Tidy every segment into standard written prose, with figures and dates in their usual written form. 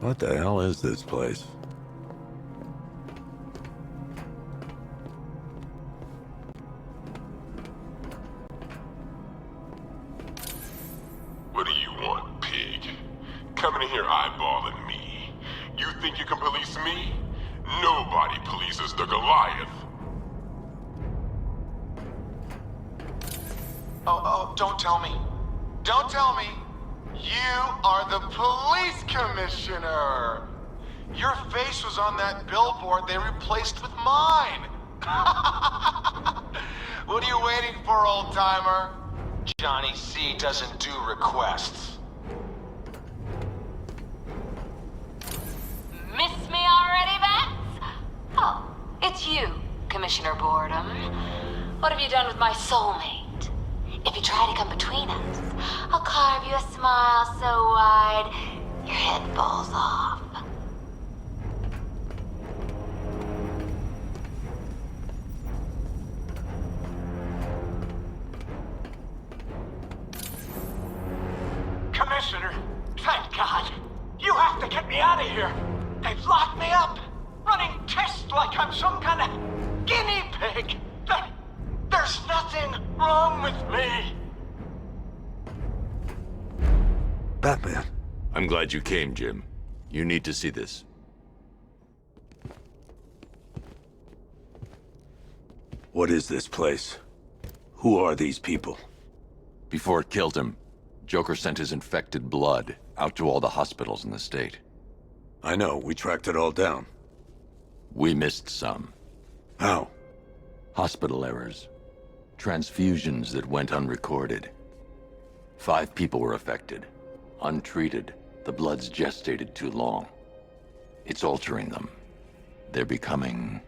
What the hell is this place? What do you want, pig? Coming in here eyeballing me. You think you can police me? Nobody polices the Goliath. Oh, don't tell me. Don't tell me. You are the police commissioner. Your face was on that billboard they replaced with mine. What are you waiting for, old-timer? Johnny C doesn't do requests. Miss me already, Bats? Oh, it's you, Commissioner Boredom. What have you done with my soulmate? If you try to come between us, I'll carve you a smile so wide, your head falls off. Commissioner, thank God. You have to get me out of here. They've locked me up, running tests like I'm some kind of guinea pig. There's nothing wrong with me. Batman. I'm glad you came, Jim. You need to see this. What is this place? Who are these people? Before it killed him, Joker sent his infected blood out to all the hospitals in the state. I know, we tracked it all down. We missed some. How? Hospital errors. Transfusions that went unrecorded. 5 people were affected. Untreated, the blood's gestated too long. It's altering them. They're becoming...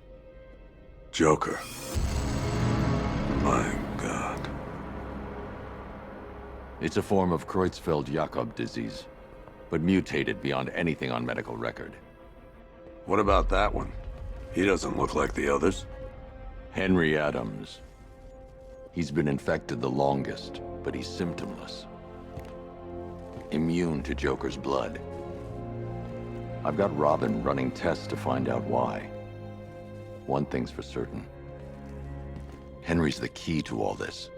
Joker. My God. It's a form of Creutzfeldt-Jakob disease, but mutated beyond anything on medical record. What about that one? He doesn't look like the others. Henry Adams. He's been infected the longest, but he's symptomless. Immune to Joker's blood. I've got Robin running tests to find out why. One thing's for certain. Henry's the key to all this.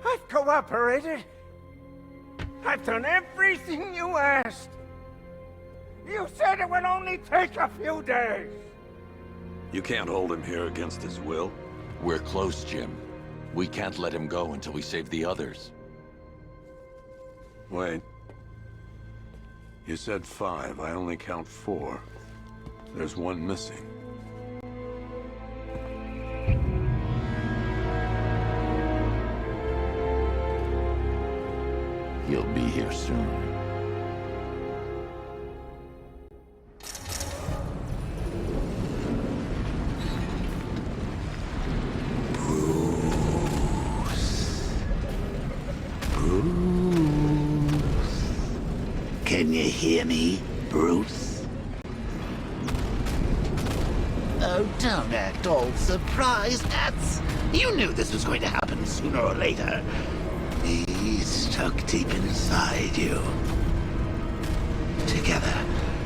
I've cooperated. I've done everything you asked. You said it would only take a few days. You can't hold him here against his will. We're close, Jim. We can't let him go until we save the others. Wait. You said 5. I only count 4. There's one missing. He'll be here soon. Can you hear me, Bruce? Oh, don't act all surprised, Bats. You knew this was going to happen sooner or later. He's stuck deep inside you. Together,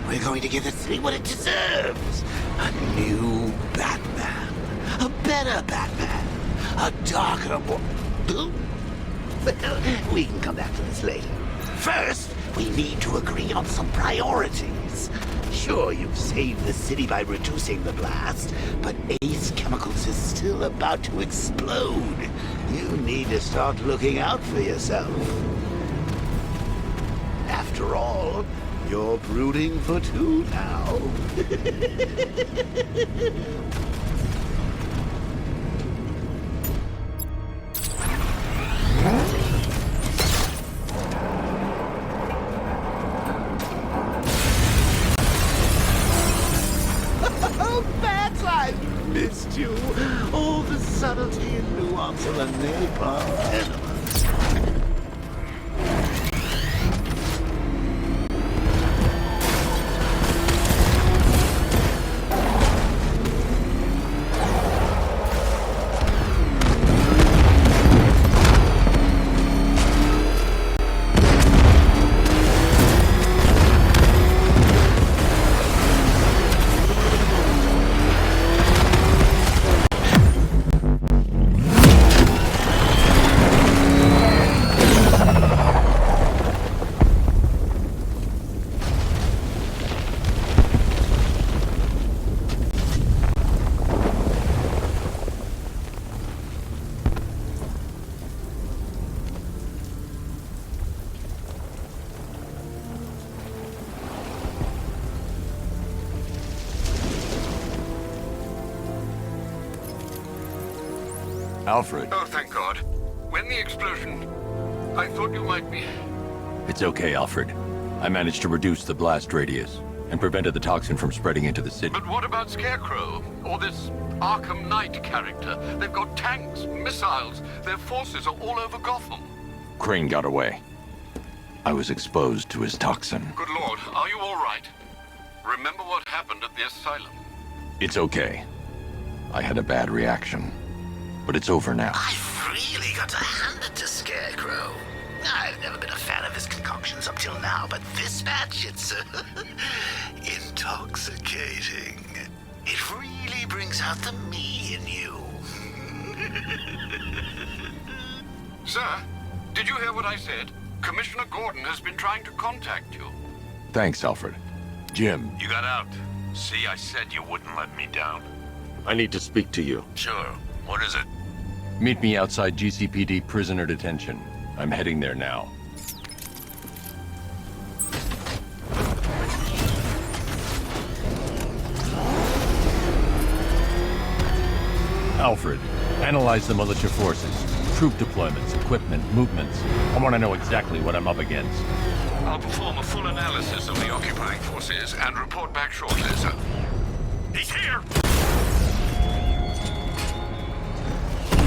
we're going to give the city what it deserves. A new Batman. A better Batman. A darker Well, we can come back to this later. First, we need to agree on some priorities. Sure, you've saved the city by reducing the blast, but Ace Chemicals is still about to explode. You need to start looking out for yourself. After all, you're brooding for 2 now. Missed you. All the subtlety and nuance of a napalm enema. Alfred. Oh, thank God. When the explosion... I thought you might be... It's okay, Alfred. I managed to reduce the blast radius and prevented the toxin from spreading into the city. But what about Scarecrow? Or this Arkham Knight character? They've got tanks, missiles. Their forces are all over Gotham. Crane got away. I was exposed to his toxin. Good Lord, are you all right? Remember what happened at the asylum? It's okay. I had a bad reaction. But it's over now. I've really got to hand it to Scarecrow. I've never been a fan of his concoctions up till now, but this batch, it's intoxicating. It really brings out the me in you. Sir, did you hear what I said? Commissioner Gordon has been trying to contact you. Thanks, Alfred. Jim. You got out. See, I said you wouldn't let me down. I need to speak to you. Sure. What is it? Meet me outside GCPD prisoner detention. I'm heading there now. Alfred, analyze the militia forces, troop deployments, equipment, movements. I want to know exactly what I'm up against. I'll perform a full analysis of the occupying forces and report back shortly, sir. He's here!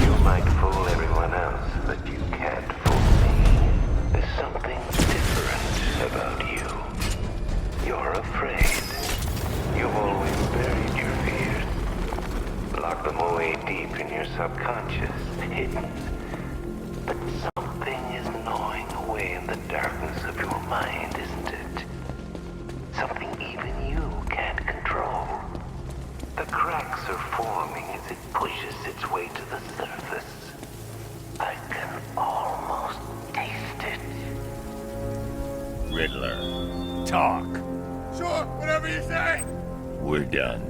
You might fool everyone else, but you can't fool me. There's something different about you. You're afraid. You've always buried your fears. Locked them away deep in your subconscious, hidden. But something is gnawing away in the darkness of your mind, isn't it? Something even you can't control. The cracks are forming as it pushes its way to the surface. I can almost taste it. Riddler, talk. Sure, whatever you say. We're done.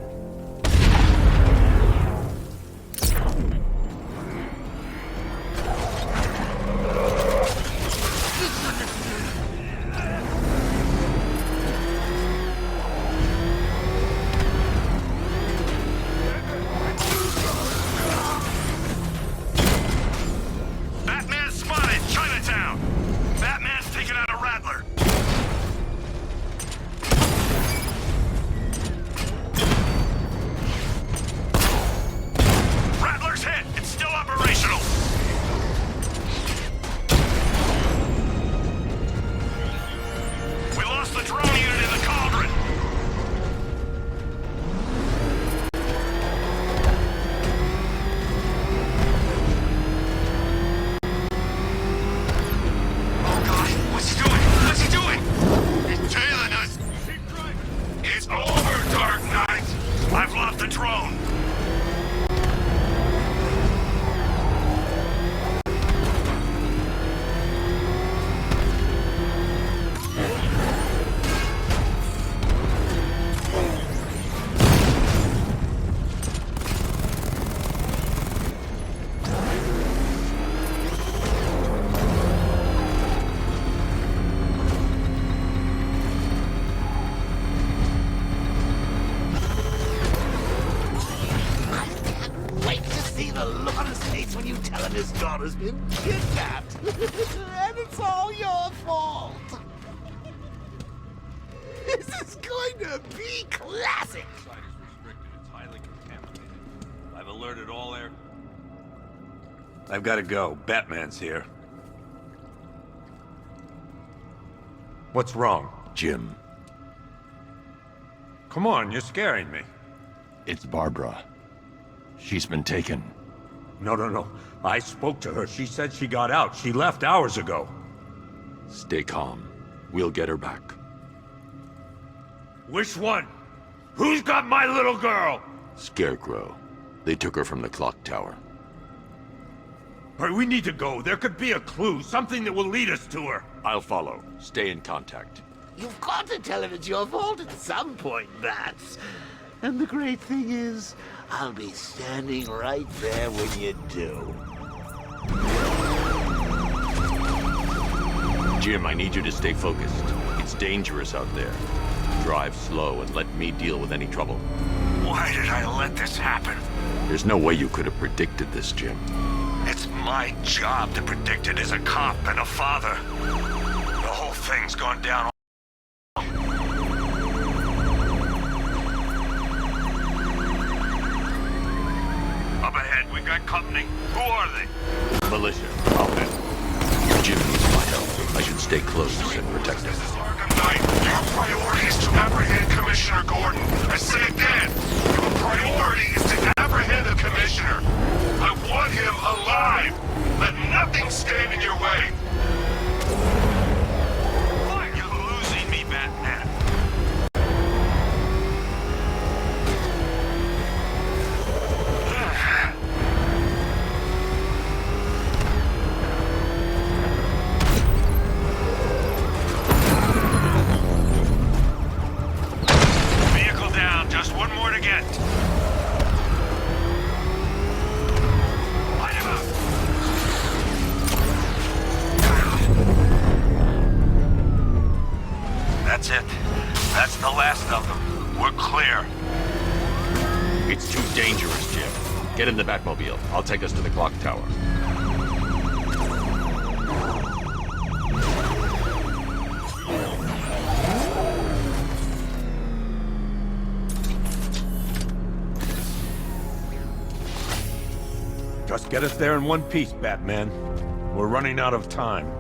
Batman spotted Chinatown! Batman's taking out a Rattler! Rattler's hit! It's still operational! We lost the drone unit in the cauldron! Oh God, what's he doing? What's he doing? He's tailing us! It's over, Dark Knight! I've lost the drone! Wait to see the look on his face when you tell him his daughter's been kidnapped. And it's all your fault. This is going to be classic. Site is restricted. It's highly contaminated. I've alerted all air... I've got to go. Batman's here. What's wrong? Jim, Come on, you're scaring me. it's Barbara. She's been taken. No. I spoke to her. She said she got out. She left hours ago. Stay calm. We'll get her back. Which one? Who's got my little girl? Scarecrow. They took her from the clock tower. All right, we need to go. There could be a clue, something that will lead us to her. I'll follow. Stay in contact. You've got to tell him it's your fault at some point, Bats. And the great thing is, I'll be standing right there when you do. Jim, I need you to stay focused. It's dangerous out there. Drive slow and let me deal with any trouble. Why did I let this happen? There's no way you could have predicted this, Jim. my job to predict it as a cop and a father. The whole thing's gone down. Up ahead, we got company. Who are they? Militia. I'll bet. Jim needs my help. I should stay close and protect him. This is Arkham Knight. Your priority is to apprehend Commissioner Gordon. I say again, your priority is to apprehend the Commissioner. I want him alive. Let nothing stand in your way. You're losing me, Batman. Vehicle down. Just one more to get. Light him up. That's it. That's the last of them. We're clear. It's too dangerous, Jim. Get in the Batmobile. I'll take us to the clock tower. Just get us there in one piece, Batman. We're running out of time.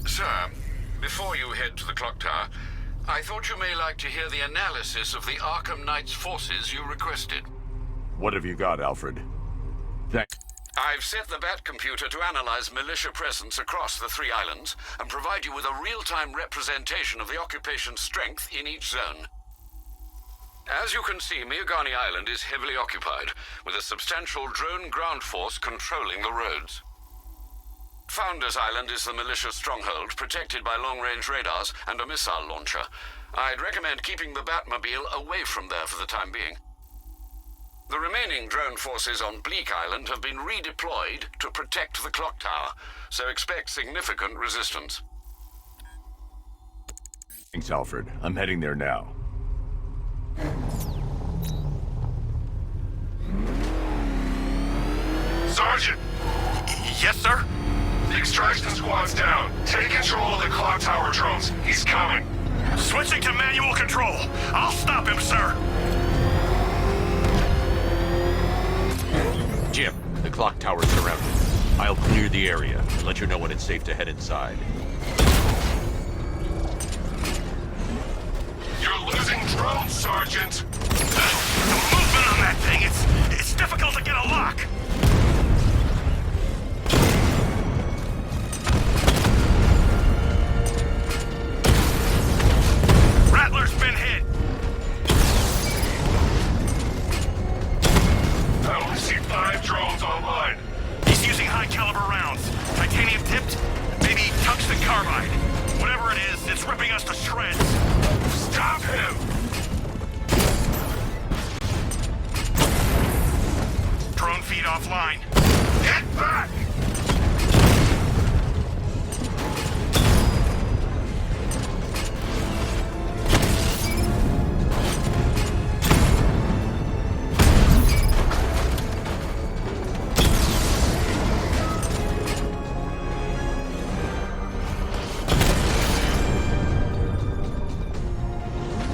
Sir, before you head to the clock tower, I thought you may like to hear the analysis of the Arkham Knight's forces you requested. What have you got, Alfred? Thanks. I've set the Bat computer to analyze militia presence across the 3 islands and provide you with a real-time representation of the occupation's strength in each zone. As you can see, Miagani Island is heavily occupied, with a substantial drone ground force controlling the roads. Founders Island is the militia stronghold, protected by long-range radars and a missile launcher. I'd recommend keeping the Batmobile away from there for the time being. The remaining drone forces on Bleak Island have been redeployed to protect the clock tower, so expect significant resistance. Thanks, Alfred. I'm heading there now. Sergeant! Yes, sir? The extraction squad's down. Take control of the clock tower drones. He's coming. Switching to manual control. I'll stop him, sir. Jim, the clock tower's surrounded. I'll clear the area and let you know when it's safe to head inside. You're losing drones, Sergeant. The movement on that thing, it's difficult to get a lock. Rattler's been hit. I only see 5 drones online. He's using high-caliber rounds. Titanium tipped, maybe tungsten carbide. Whatever it is, it's ripping us to shreds. Stop him! Drone feed offline. Get back!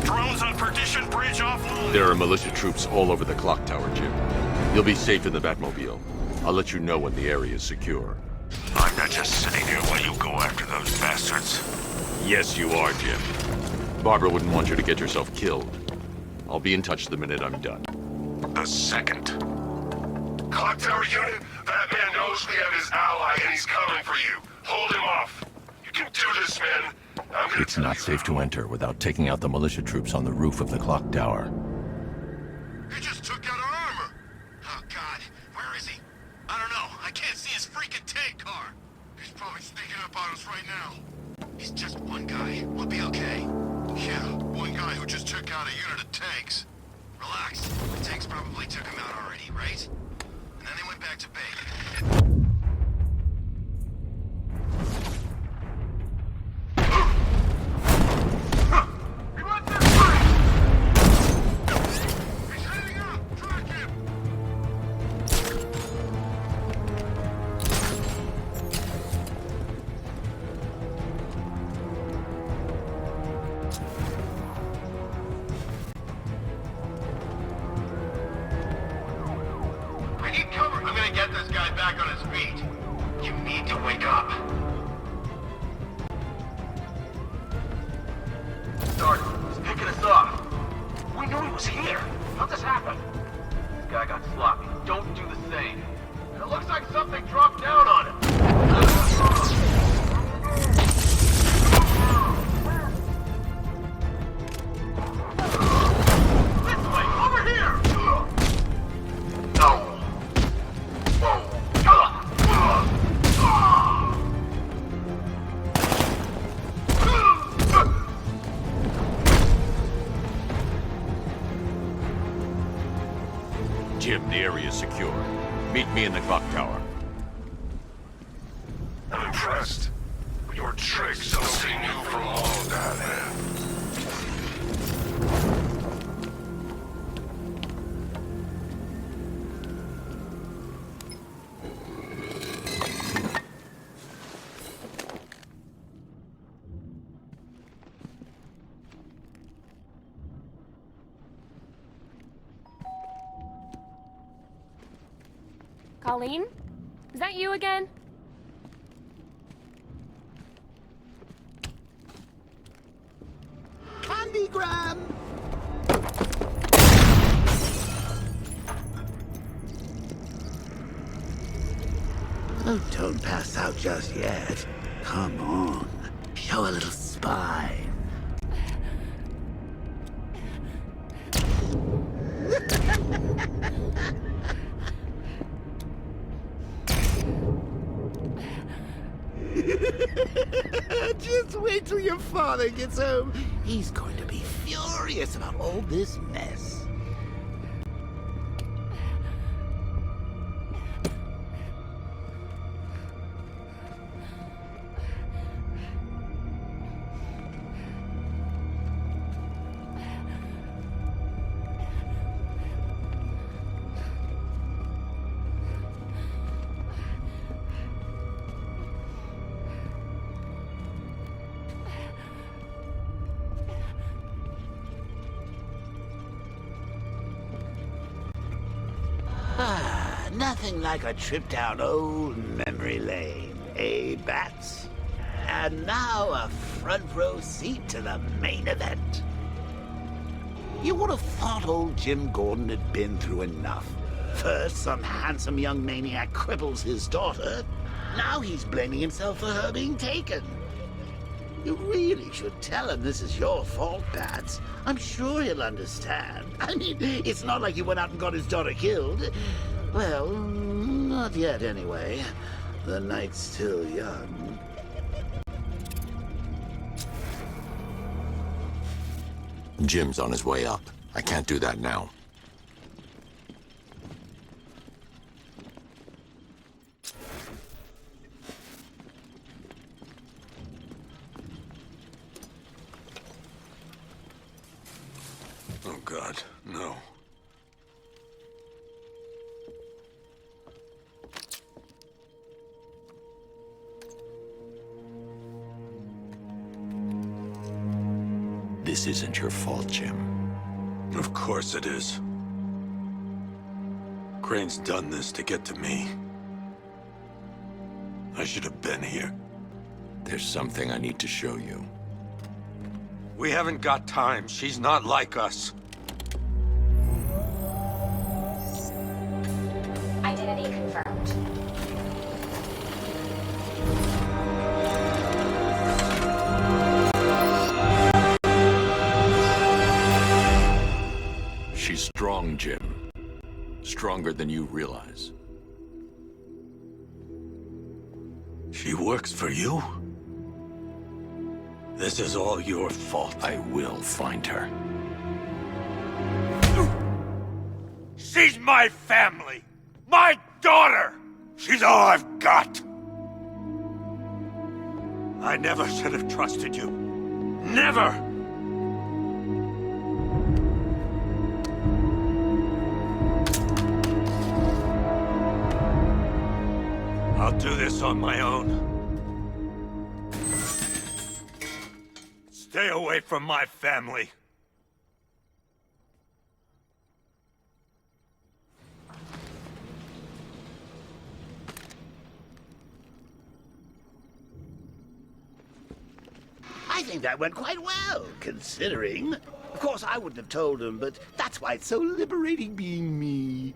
Drones on Perdition Bridge offline. There are militia troops all over the clock tower, Jim. You'll be safe in the Batmobile. I'll let you know when the area is secure. I'm not just sitting here while you go after those bastards. Yes, you are, Jim. Barbara wouldn't want you to get yourself killed. I'll be in touch the minute I'm done. The second. Clock tower unit, Batman knows we have his ally and he's coming for you. Hold him off. You can do this, man. I'm gonna It's tell not you safe how. to enter without taking out the militia troops on the roof of the clock tower. He just took out our armor. Oh, God. Where is he? I don't know. I can't see his freaking tank car. He's probably sneaking up on us right now. He's just one guy. We'll be okay. Yeah, one guy who just took out a unit of tanks. Relax. The tanks probably took him out already, right? And then they went back to base. back on his feet. You need to wake up. Sergeant, he's picking us off. We knew he was here. How'd this happen? This guy got sloppy. Don't do the same. It looks like something dropped down on him. This way! Over here! No! Jim, the area is secure. Meet me in the clock tower. I'm impressed. Your tricks don't seem new from all down there. Colleen? Is that you again? Candygram! Oh, don't pass out just yet. Come on. Show a little spine. Just wait till your father gets home. He's going to be furious about all this mess. Nothing like a trip down old memory lane, eh, Bats? And now a front row seat to the main event. You would have thought old Jim Gordon had been through enough. First, some handsome young maniac cripples his daughter. Now he's blaming himself for her being taken. You really should tell him this is your fault, Bats. I'm sure he'll understand. I mean, it's not like you went out and got his daughter killed. Well, not yet anyway. The night's still young. Jim's on his way up. I can't do that now. Oh, God, no. This isn't your fault, Jim. Of course it is. Crane's done this to get to me. I should have been here. There's something I need to show you. We haven't got time. She's not like us. Identity confirmed. She's strong, Jim. Stronger than you realize. She works for you? This is all your fault. I will find her. She's my family! My daughter! She's all I've got! I never should have trusted you. Never! I'll do this on my own. Stay away from my family. I think that went quite well, considering. Of course, I wouldn't have told him, but that's why it's so liberating being me.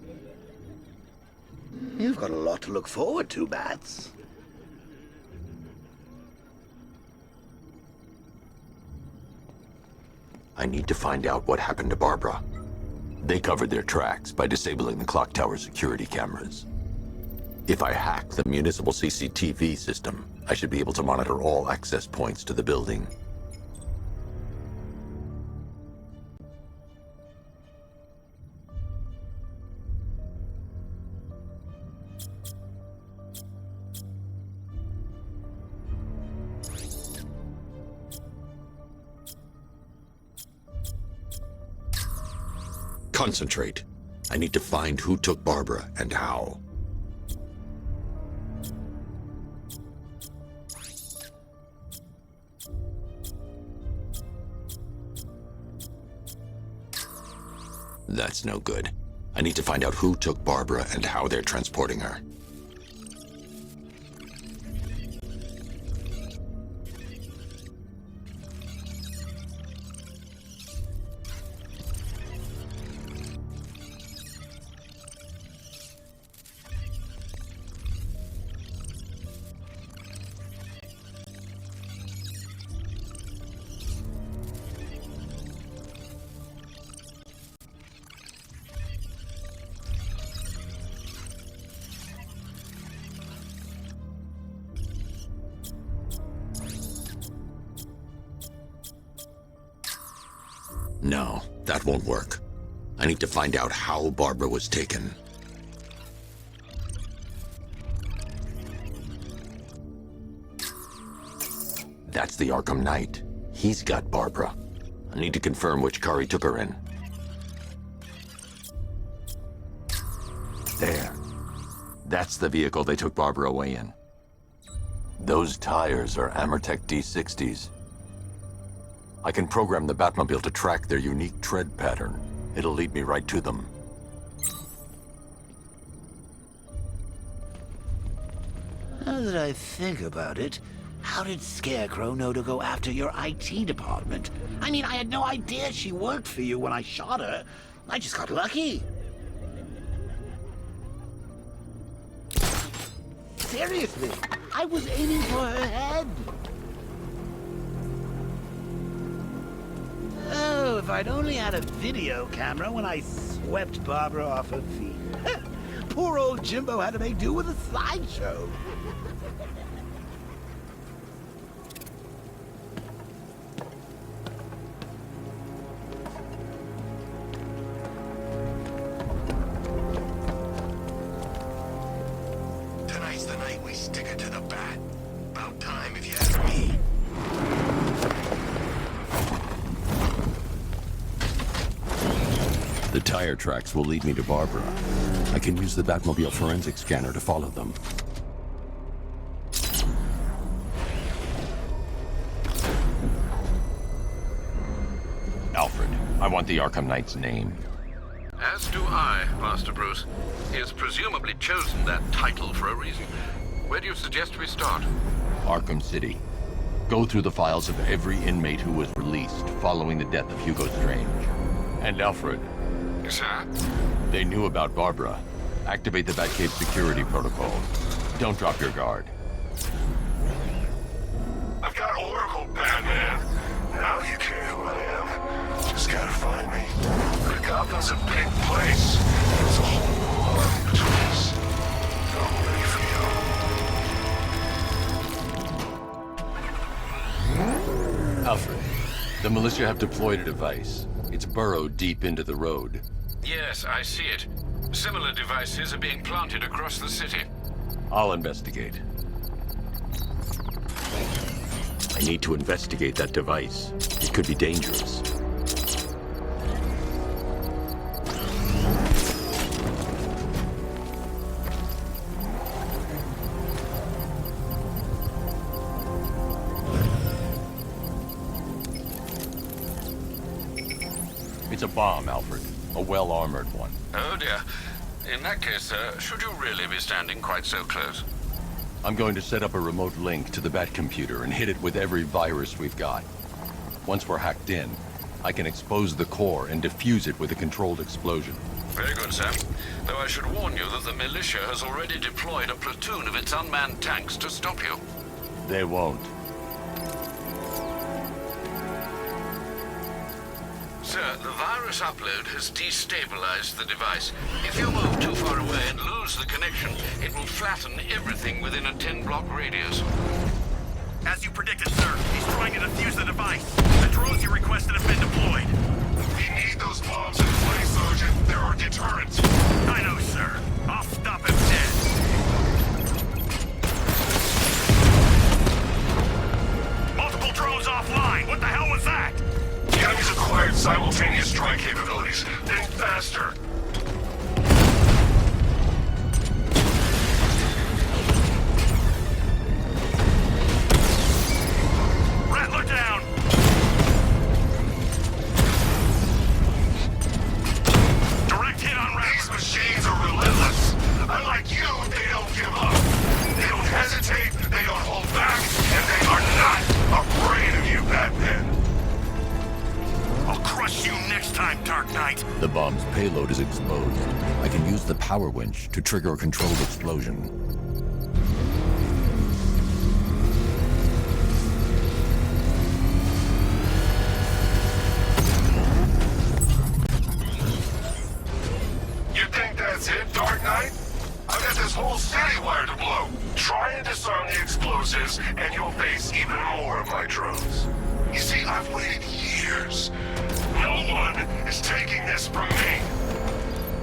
You've got a lot to look forward to, Bats. I need to find out what happened to Barbara. They covered their tracks by disabling the clock tower security cameras. If I hack the municipal CCTV system, I should be able to monitor all access points to the building. Concentrate. I need to find who took Barbara and how. That's no good. I need to find out who took Barbara and how they're transporting her. No, that won't work. I need to find out how Barbara was taken. That's the Arkham Knight. He's got Barbara. I need to confirm which car he took her in. There. That's the vehicle they took Barbara away in. Those tires are Amertech D60s. I can program the Batmobile to track their unique tread pattern. It'll lead me right to them. Now that I think about it, how did Scarecrow know to go after your IT department? I mean, I had no idea she worked for you when I shot her. I just got lucky. Seriously, I was aiming for her head. Oh, if I'd only had a video camera when I swept Barbara off her feet. Poor old Jimbo had to make do with a slideshow. Tonight's the night we stick it to the bat. About time, if you ask me. The tire tracks will lead me to Barbara. I can use the Batmobile forensic scanner to follow them. Alfred, I want the Arkham Knight's name. As do I, Master Bruce. He has presumably chosen that title for a reason. Where do you suggest we start? Arkham City. Go through the files of every inmate who was released following the death of Hugo Strange. And Alfred. Sir? They knew about Barbara. Activate the Batcave security protocol. Don't drop your guard. I've got Oracle, Batman. Now you care who I am. Just gotta find me. But Gotham's a big place. There's a whole lot in between us. I'm ready for you. Alfred, the militia have deployed a device. It's burrowed deep into the road. Yes, I see it. Similar devices are being planted across the city. I'll investigate. I need to investigate that device. It could be dangerous. It's a bomb, Alfred. A well-armored one. Oh dear. In that case, should you really be standing quite so close? I'm going to set up a remote link to the Batcomputer and hit it with every virus we've got. Once we're hacked in, I can expose the core and defuse it with a controlled explosion. Very good, Sam. Though I should warn you that the militia has already deployed a platoon of its unmanned tanks to stop you. They won't. Sir, the virus upload has destabilized the device. If you move too far away and lose the connection, it will flatten everything within a 10-block radius. As you predicted, sir, he's trying to defuse the device. The drones you requested have been deployed. We need those bombs in place, Sergeant. There are deterrents. I know, sir. I'll stop him dead. Multiple drones offline. What the hell was that? The enemy's acquired simultaneous strike capabilities. Think faster. Rattler down. Direct hit on Rattler. These machines are relentless. Unlike you, they don't give up. They don't hesitate, they don't hold back, and they are not afraid of you, Batman. I'll crush you next time, Dark Knight. The bomb's payload is exposed. I can use the power winch to trigger a controlled explosion. You think that's it, Dark Knight? I've got this whole city wired to blow. Try and disarm the explosives, and you'll face even more of my drones. You see, I've waited years. No one is taking this from me.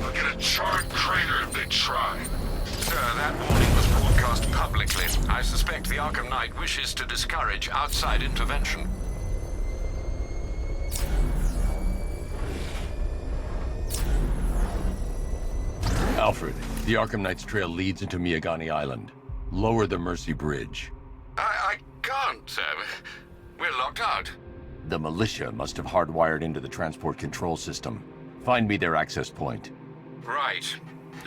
I'll get a charred crater if they try. Sir, that warning was broadcast publicly. I suspect the Arkham Knight wishes to discourage outside intervention. Alfred, the Arkham Knight's trail leads into Miagani Island. Lower the Mercy Bridge. I can't, sir. We're locked out. The militia must have hardwired into the transport control system. Find me their access point. Right.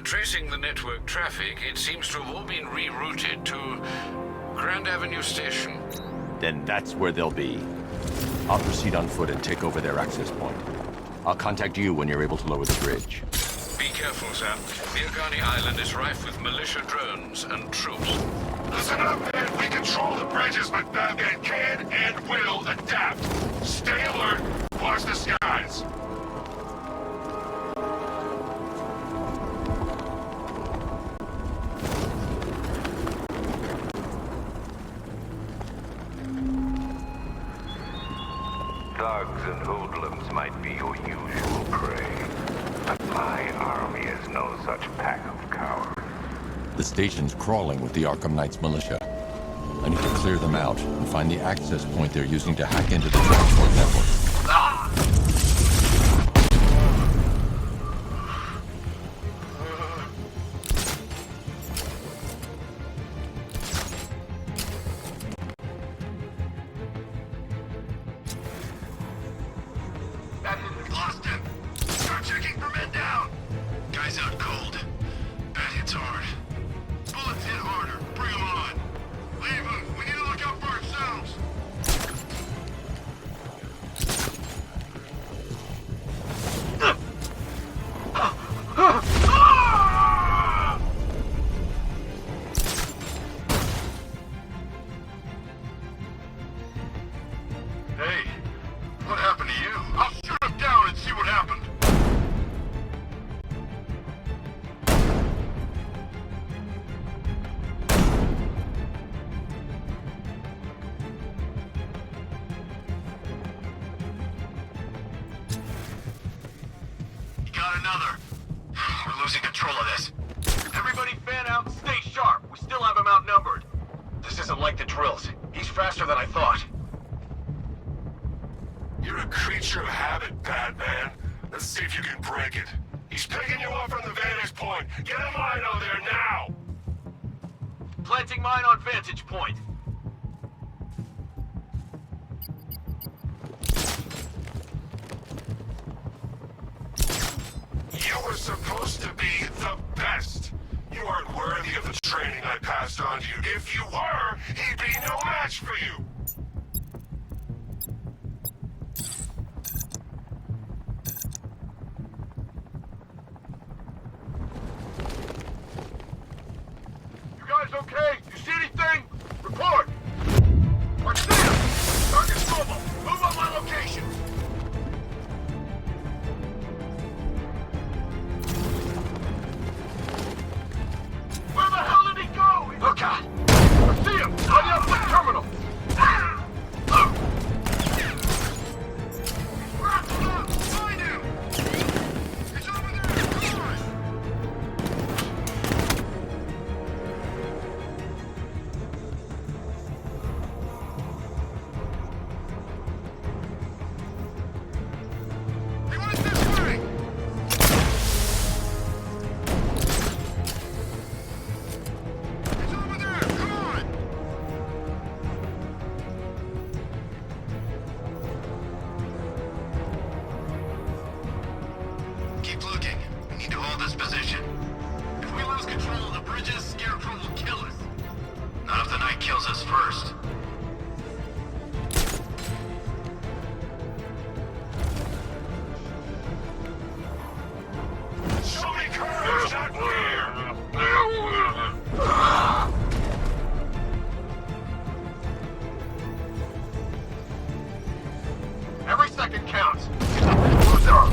Tracing the network traffic, it seems to have all been rerouted to Grand Avenue Station. Then that's where they'll be. I'll proceed on foot and take over their access point. I'll contact you when you're able to lower the bridge. Be careful, sir. Miagani Island is rife with militia drones and troops. Listen up, man. We control the bridges, but Batman can and will adapt. Stay alert. Watch the skies. Thugs and hoodlums might be your usual prey, but my army is no such pack of cowards. The station's crawling with the Arkham Knight's militia. I need to clear them out and find the access point they're using to hack into the transport network. Lost him. Start checking for men down. Guy's out cold. Bat hits hard. Bullets hit harder. Bring them on. Leave them. We need to look out for ourselves. Hey, what happened to you? I'll shoot him down and see what happened. You got another. We're losing control of this. Everybody fan out and stay sharp. We still have him outnumbered. This isn't like the drills. He's faster than I thought. You're a creature of habit, Batman. Let's see if you can break it. He's picking you up from the vantage point. Get a line on there now! Planting mine on vantage point. You were supposed to be the best. You aren't worthy of the training I passed on to you. If you were, he'd be no match for you. thing? Report! Garcia! Target's mobile! Move on my location! Where the hell did he go? Look out! I see him! On the uplink terminal! Wrapped up! Find him! He's over there! Come on! He went this way! He's over there! Come on! Keep looking. We need to hold this position. If we lose control of the bridges, Scarecrow will kill us. Not if the night kills us first. Show me courage, not fear! Every second counts. Loser!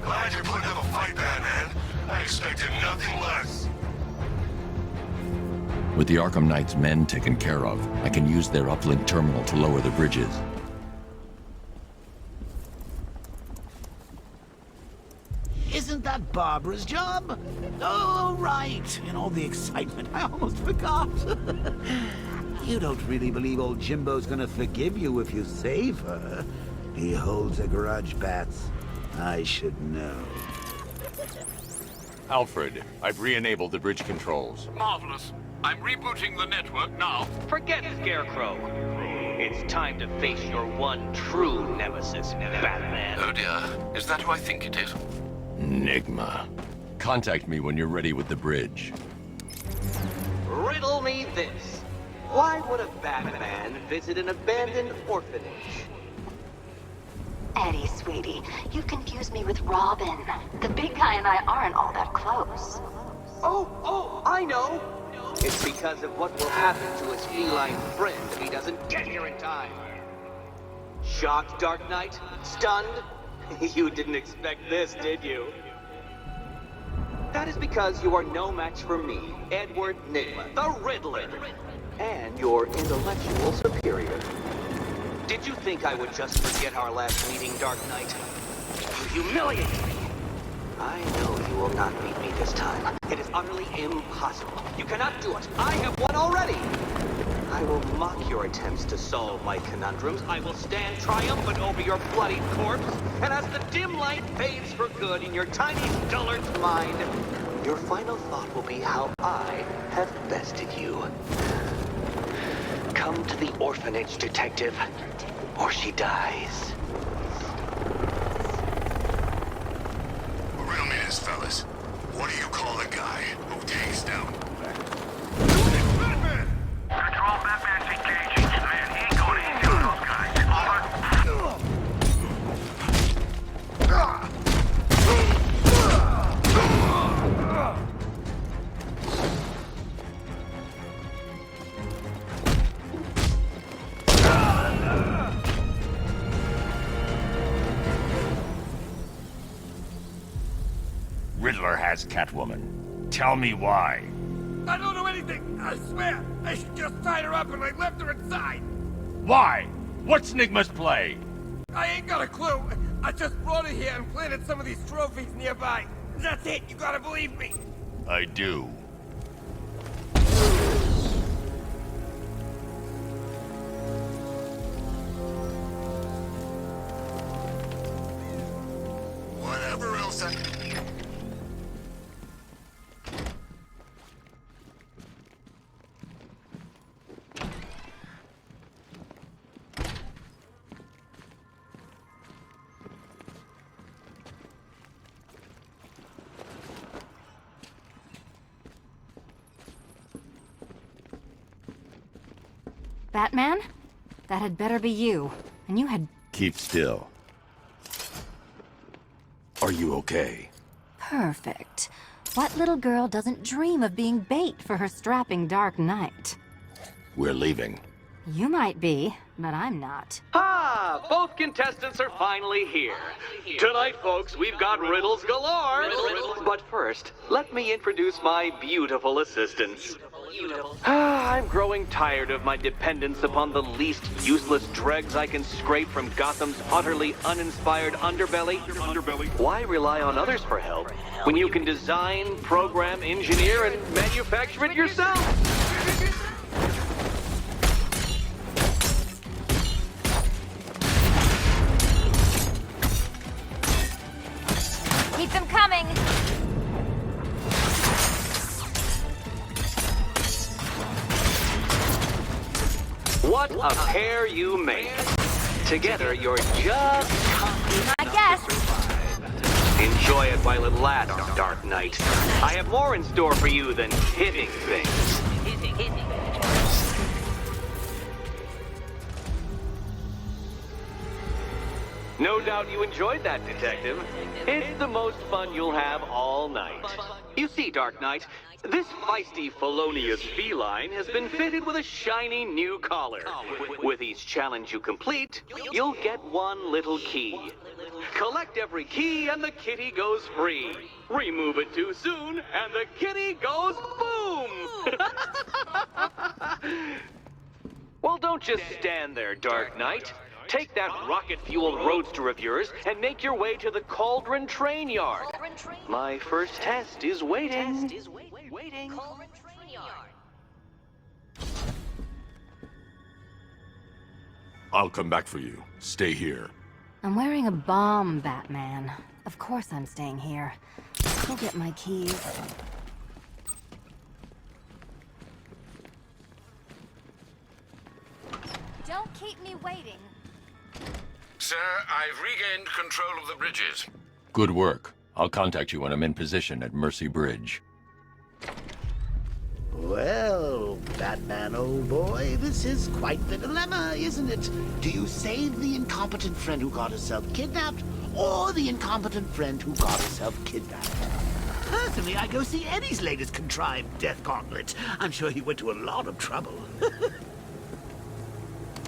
Glad you're putting up a fight, Batman. I expected nothing less. With the Arkham Knight's men taken care of, I can use their uplink terminal to lower the bridges. Isn't that Barbara's job? Oh, right. In all the excitement, I almost forgot. You don't really believe old Jimbo's gonna forgive you if you save her. He holds a grudge, Bats. I should know. Alfred, I've re-enabled the bridge controls. Marvelous. I'm rebooting the network now. Forget Scarecrow. It's time to face your one true nemesis, Batman. Oh dear. Is that who I think it is? Enigma. Contact me when you're ready with the bridge. Riddle me this. Why would a Batman visit an abandoned orphanage? Eddie, sweetie, you confuse me with Robin. The big guy and I aren't all that close. Oh, I know. It's because of what will happen to his feline friend if he doesn't get here in time. Shocked, Dark Knight? Stunned? You didn't expect this, did you? That is because you are no match for me, Edward Nygma, the Riddler, and your intellectual superior. Did you think I would just forget our last meeting, Dark Knight? You humiliated me! I know you will not beat me this time. It is utterly impossible. You cannot do it. I have won already! I will mock your attempts to solve my conundrums. I will stand triumphant over your bloodied corpse. And as the dim light fades for good in your tiny dullard's mind, your final thought will be how I have bested you. Come to the orphanage, detective, or she dies. Riddle me this, fellas. What do you call the guy who takes down Batman? Control, Batman's engaging. Man, he ain't going easy on those guys. Riddler has Catwoman. Tell me why. I don't know anything, I swear. I just tied her up and I left her inside. Why? What's Nygma's play? I ain't got a clue. I just brought her here and planted some of these trophies nearby. That's it, you gotta believe me. I do. Whatever else I... Batman? That had better be you. And you had... Keep still. Are you okay? Perfect. What little girl doesn't dream of being bait for her strapping Dark Knight? We're leaving. You might be, but I'm not. Ah, both contestants are finally here. Tonight, folks, we've got riddles galore. But first, let me introduce my beautiful assistants. I'm growing tired of my dependence upon the least useless dregs I can scrape from Gotham's utterly uninspired underbelly. Why rely on others for help when you can design, program, engineer, and manufacture it yourself? Keep them coming. What a pair you make. Together, you're just... I guess. Enjoy it while it lasts, Dark Knight. I have more in store for you than hitting things. No doubt you enjoyed that, Detective. It's the most fun you'll have all night. You see, Dark Knight, this feisty, felonious feline has been fitted with a shiny new collar. With each challenge you complete, you'll get one little key. Collect every key and the kitty goes free. Remove it too soon and the kitty goes boom! Well, don't just stand there, Dark Knight. Take that rocket-fueled roadster of yours and make your way to the Cauldron Train Yard. My first test is waiting. I'll come back for you. Stay here. I'm wearing a bomb, Batman. Of course I'm staying here. Go get my keys. Don't keep me waiting. Sir, I've regained control of the bridges. Good work. I'll contact you when I'm in position at Mercy Bridge. Well, Batman, old boy, this is quite the dilemma, isn't it? Do you save the incompetent friend who got herself kidnapped, or the incompetent friend who got herself kidnapped? Personally, I'd go see Eddie's latest contrived death gauntlet. I'm sure he went to a lot of trouble.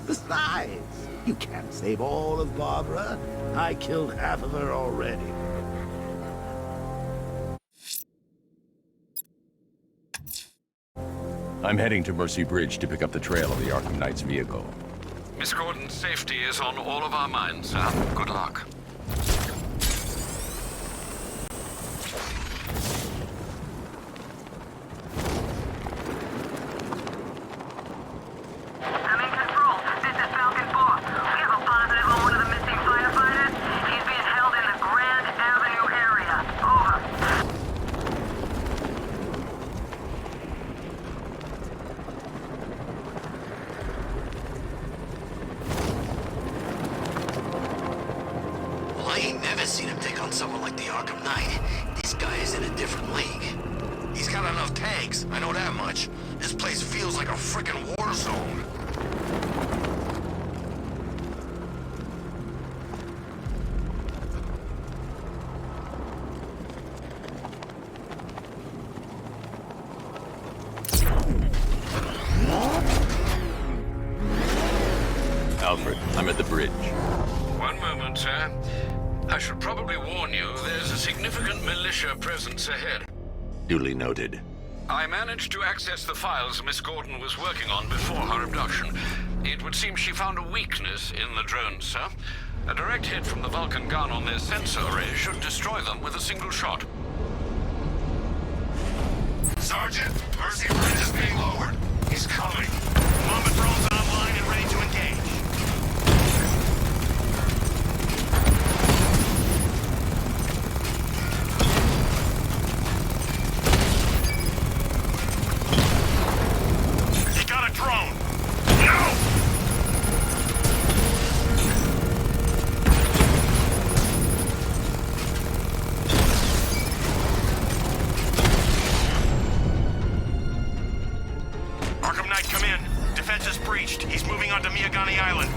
Besides, you can't save all of Barbara. I killed half of her already. I'm heading to Mercy Bridge to pick up the trail of the Arkham Knight's vehicle. Miss Gordon's safety is on all of our minds, sir. Good luck. I ain't never seen him take on someone like the Arkham Knight. This guy is in a different league. He's got enough tanks, I know that much. This place feels like a frickin' war zone. Alfred, I'm at the bridge. One moment, sir. I should probably warn you, there's a significant militia presence ahead. Duly noted. I managed to access the files Miss Gordon was working on before her abduction. It would seem she found a weakness in the drones, sir. A direct hit from the Vulcan gun on their sensor array should destroy them with a single shot. Sergeant, Mercy Bridge is being lowered. He's coming. Mama drones online and ready to engage. He got a drone. No! Arkham Knight, come in. established. He's moving onto Miyagani Island.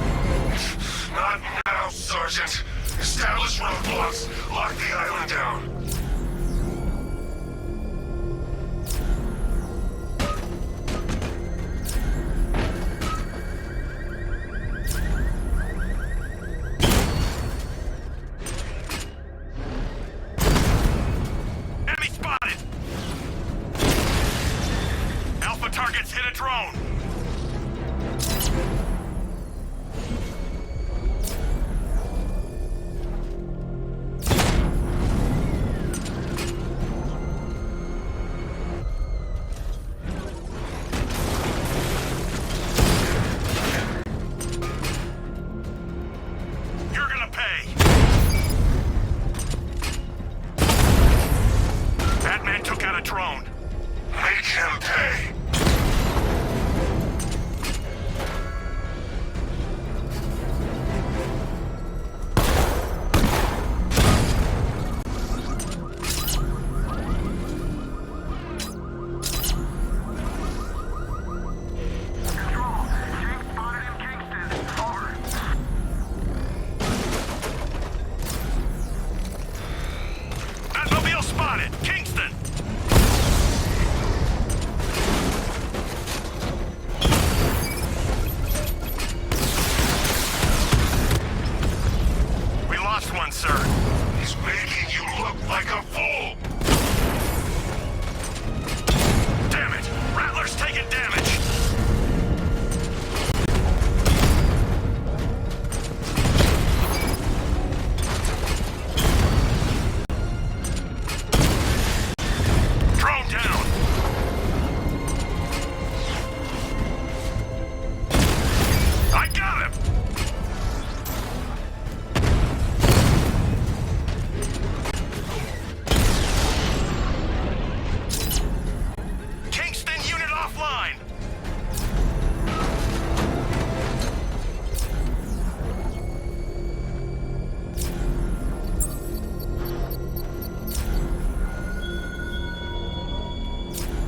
Not now, Sergeant. Establish roadblocks. Lock the island down. Enemy spotted! Alpha targets hit a drone. You're gonna pay. Batman took out a drone. Make him pay. Batmobile spotted! Kingston! We lost one, sir. He's making you look like a fool. Damn it! Rattler's taking damage! Drone down! I got him! Kingston unit offline!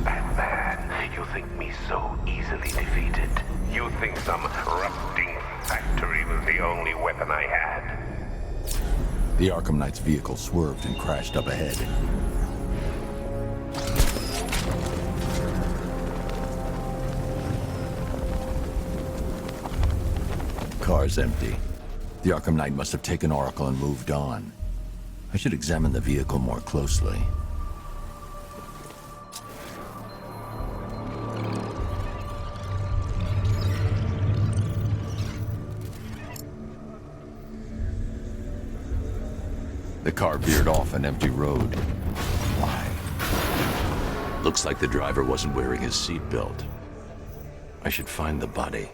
Batman, you think me so easily defeated? You think some rusting factory was the only weapon I had? The Arkham Knight's vehicle swerved and crashed up ahead. Car's empty. The Arkham Knight must have taken Oracle and moved on. I should examine the vehicle more closely. The car veered off an empty road. Why? Looks like the driver wasn't wearing his seatbelt. I should find the body.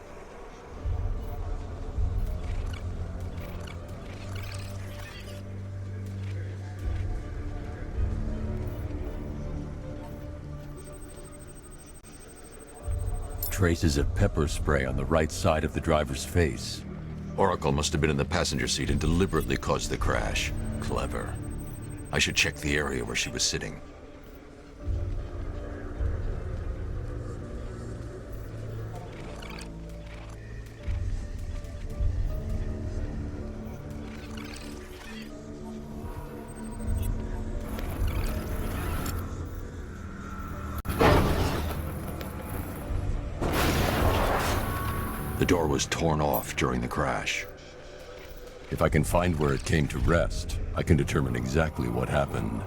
Traces of pepper spray on the right side of the driver's face. Oracle must have been in the passenger seat and deliberately caused the crash. Clever. I should check the area where she was sitting. The door was torn off during the crash. If I can find where it came to rest, I can determine exactly what happened.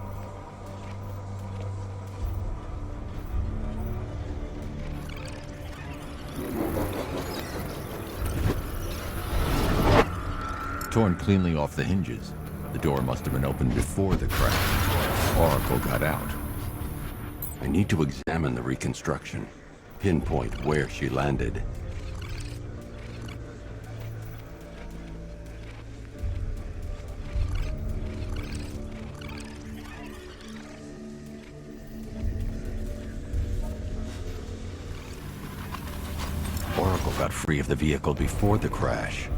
Torn cleanly off the hinges. The door must have been opened before the crash. Oracle got out. I need to examine the reconstruction, pinpoint where she landed. Oracle got free of the vehicle before the crash.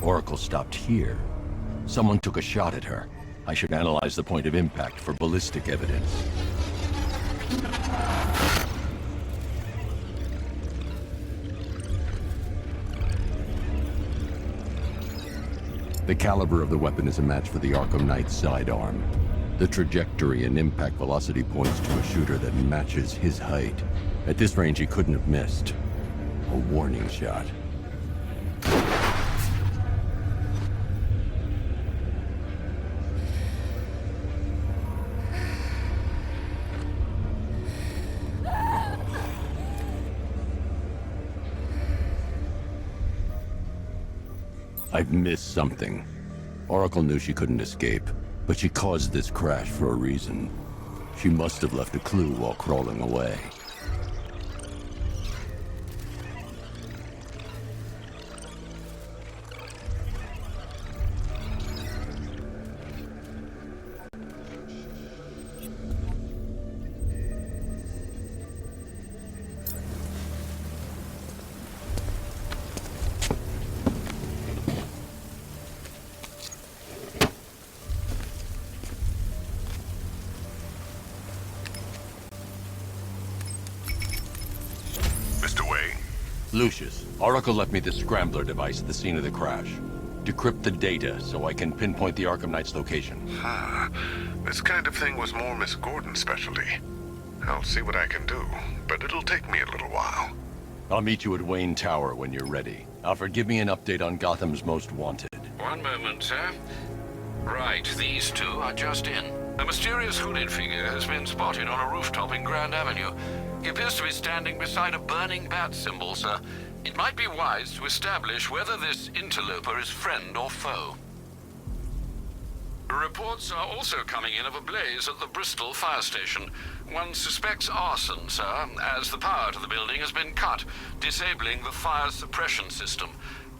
Oracle stopped here. Someone took a shot at her. I should analyze the point of impact for ballistic evidence. The caliber of the weapon is a match for the Arkham Knight's sidearm. The trajectory and impact velocity points to a shooter that matches his height. At this range, he couldn't have missed. A warning shot. I've missed something. Oracle knew she couldn't escape, but she caused this crash for a reason. She must have left a clue while crawling away. Lucius, Oracle left me the scrambler device at the scene of the crash. Decrypt the data so I can pinpoint the Arkham Knight's location. This kind of thing was more Miss Gordon's specialty. I'll see what I can do, but it'll take me a little while. I'll meet you at Wayne Tower when you're ready. Alfred, give me an update on Gotham's Most Wanted. One moment, sir. Right, these two are just in. A mysterious hooded figure has been spotted on a rooftop in Grand Avenue. He appears to be standing beside a burning bat symbol, sir. It might be wise to establish whether this interloper is friend or foe. Reports are also coming in of a blaze at the Bristol fire station. One suspects arson, sir, as the power to the building has been cut, disabling the fire suppression system.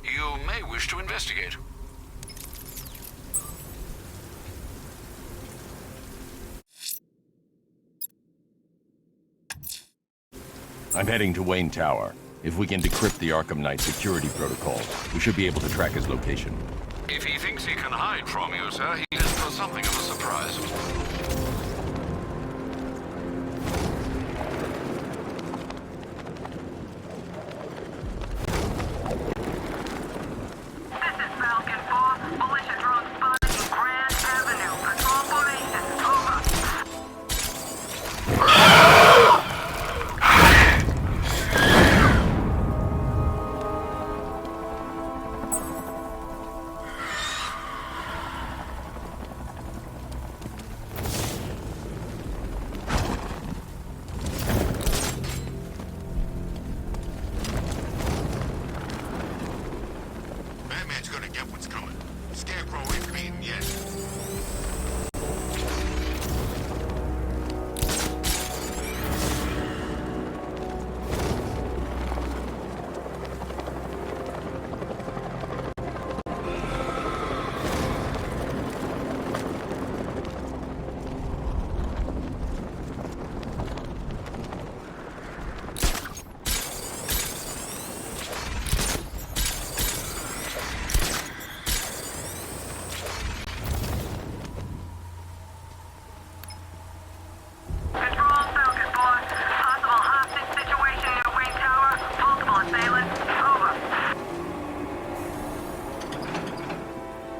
You may wish to investigate. I'm heading to Wayne Tower. If we can decrypt the Arkham Knight security protocol, we should be able to track his location. If he thinks he can hide from you, sir, he is for something of a surprise.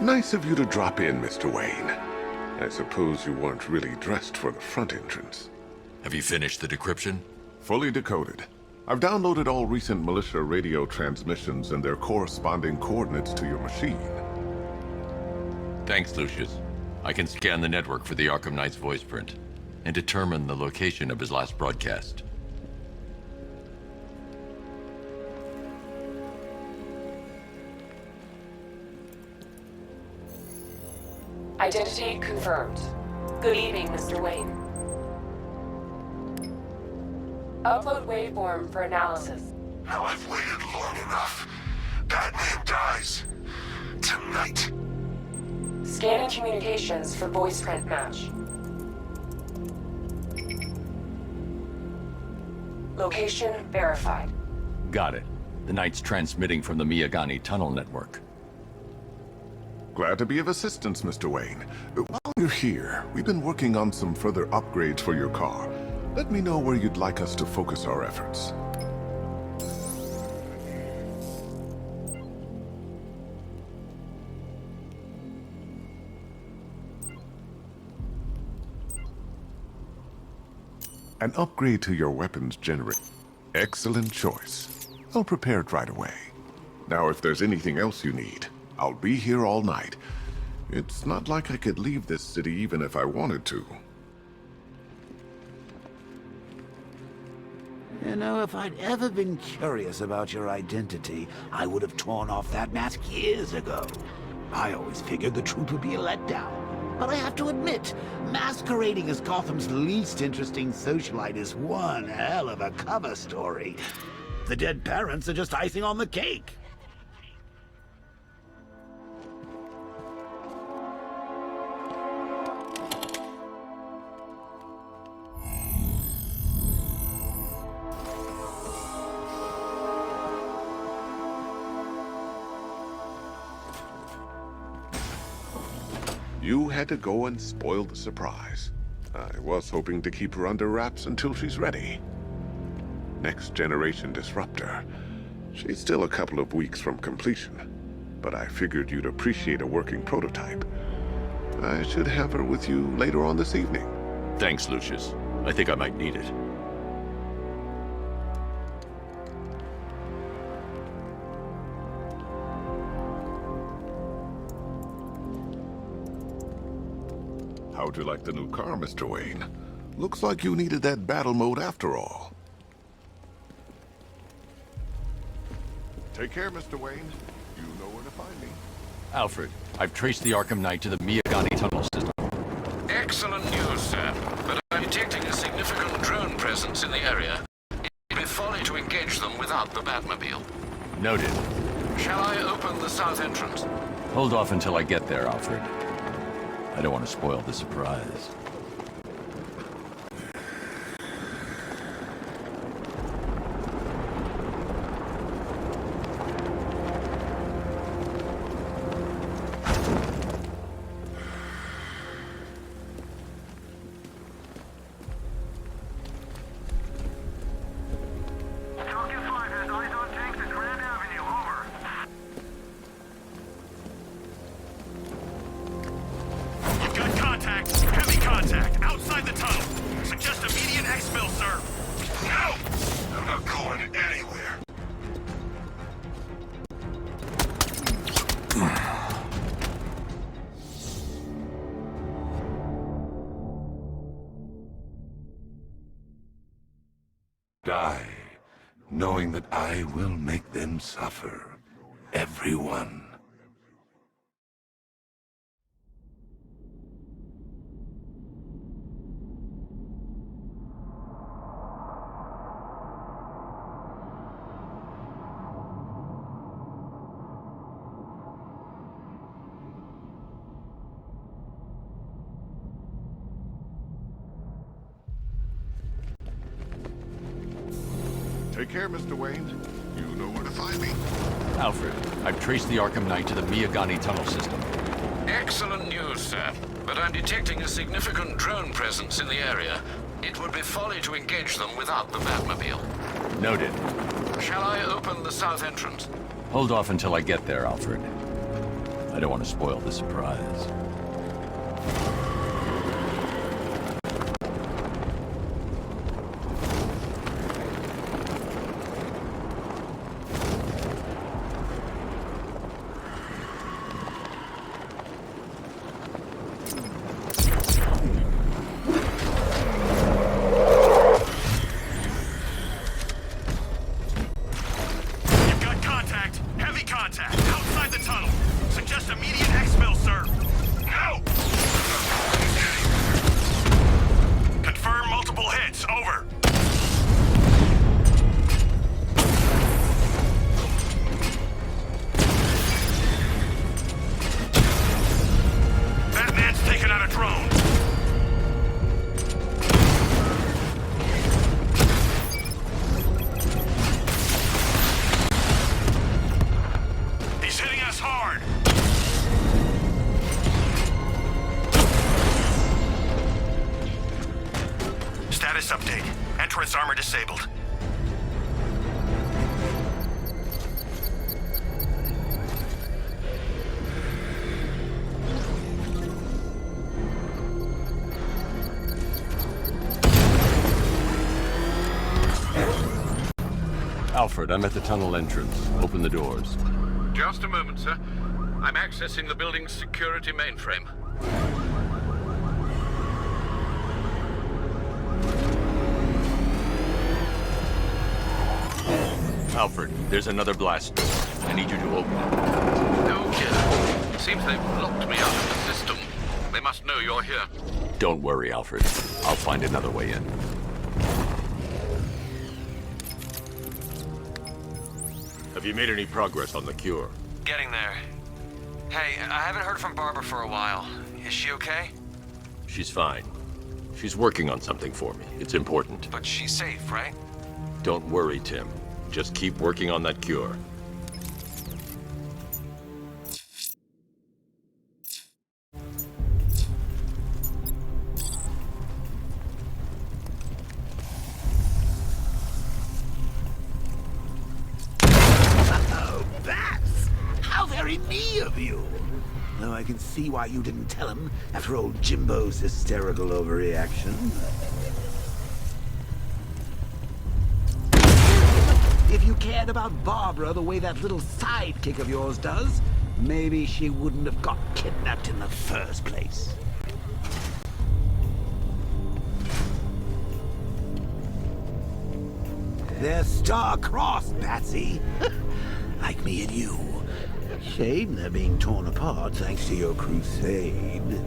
Nice of you to drop in, Mr. Wayne. I suppose you weren't really dressed for the front entrance. Have you finished the decryption? Fully decoded. I've downloaded all recent militia radio transmissions and their corresponding coordinates to your machine. Thanks, Lucius. I can scan the network for the Arkham Knight's voice print and determine the location of his last broadcast. Identity confirmed. Good evening, Mr. Wayne. Upload waveform for analysis. Now I've waited long enough. Batman dies. Tonight. Scanning communications for voice print match. Location verified. Got it. The Knight's transmitting from the Miyagani tunnel network. Glad to be of assistance, Mr. Wayne. While you're here, we've been working on some further upgrades for your car. Let me know where you'd like us to focus our efforts. An upgrade to your weapons generator. Excellent choice. I'll prepare it right away. Now, if there's anything else you need, I'll be here all night. It's not like I could leave this city even if I wanted to. You know, if I'd ever been curious about your identity, I would have torn off that mask years ago. I always figured the truth would be a letdown. But I have to admit, masquerading as Gotham's least interesting socialite is one hell of a cover story. The dead parents are just icing on the cake. You had to go and spoil the surprise. I was hoping to keep her under wraps until she's ready. Next generation disruptor. She's still a couple of weeks from completion, but I figured you'd appreciate a working prototype. I should have her with you later on this evening. Thanks, Lucius. I think I might need it. How'd you like the new car, Mr. Wayne? Looks like you needed that battle mode after all. Take care, Mr. Wayne. You know where to find me. Alfred, I've traced the Arkham Knight to the Miyagani tunnel system. Excellent news, sir. But I'm detecting a significant drone presence in the area. It'd be folly to engage them without the Batmobile. Noted. Shall I open the south entrance? Hold off until I get there, Alfred. I don't want to spoil the surprise. Heavy contact, outside the tunnel. Suggest immediate exfil, sir. No! I'm not going anywhere. Die, knowing that I will make them suffer. Everyone. Take care, Mr. Wayne. You know where to find me. Alfred, I've traced the Arkham Knight to the Miyagani tunnel system. Excellent news, sir. But I'm detecting a significant drone presence in the area. It would be folly to engage them without the Batmobile. Noted. Shall I open the south entrance? Hold off until I get there, Alfred. I don't want to spoil the surprise. turret's armor disabled. Alfred, I'm at the tunnel entrance. Open the doors. Just a moment, sir. I'm accessing the building's security mainframe. Alfred, there's another blast door. I need you to open it. Oh, dear. Seems they've locked me out of the system. They must know you're here. Don't worry, Alfred. I'll find another way in. Have you made any progress on the cure? Getting there. Hey, I haven't heard from Barbara for a while. Is she okay? She's fine. She's working on something for me. It's important. But she's safe, right? Don't worry, Tim. Just keep working on that cure. Oh, Bats! How very me of you! Though I can see why you didn't tell him after old Jimbo's hysterical overreaction. If you cared about Barbara the way that little sidekick of yours does, maybe she wouldn't have got kidnapped in the first place. They're star-crossed, Patsy. Like me and you. Shame they're being torn apart thanks to your crusade.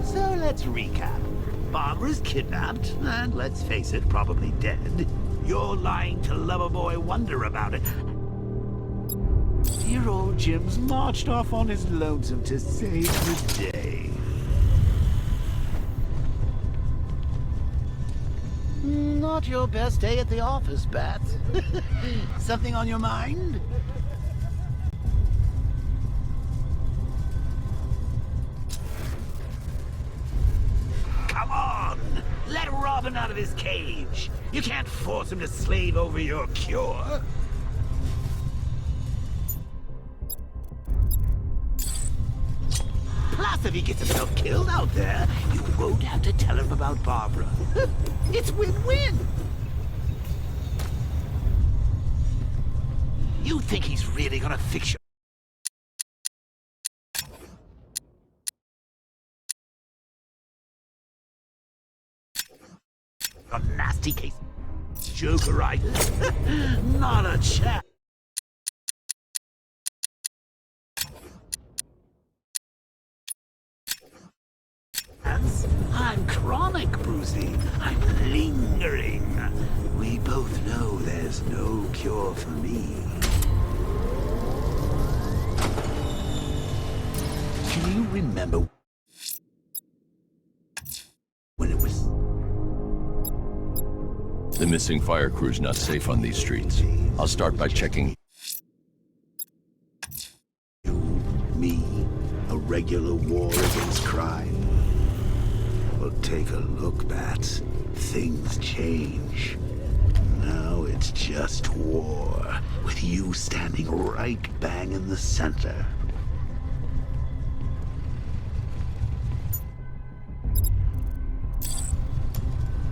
So let's recap. Barbara's kidnapped, and let's face it, probably dead. You're lying to Loverboy Wonder about it. Dear old Jim's marched off on his lonesome to save the day. Not your best day at the office, Bats. Something on your mind? Come on! Let Robin out of his cage! You can't force him to slave over your cure! Plus, if he gets himself killed out there, you won't have to tell him about Barbara. It's win-win! You think he's really gonna fix a nasty case? Jokeritis? Not a chance. I'm chronic, Brucey. I'm lingering. We both know there's no cure for me. Can you remember when it was... The missing fire crew's not safe on these streets. I'll start by checking. You, me, a regular war against crime. Well, take a look, Bats. Things change. Now it's just war, with you standing right bang in the center.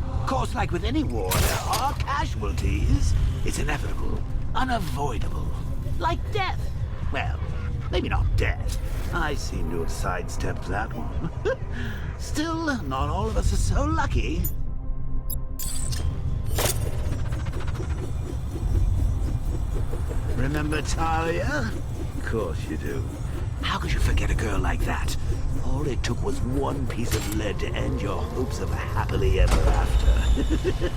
Of course, like with any war, there are casualties. It's inevitable, unavoidable. Like death. Well, maybe not death. I seem to have sidestepped that one. Still, not all of us are so lucky. Remember Talia? Of course you do. How could you forget a girl like that? All it took was one piece of lead to end your hopes of a happily ever after.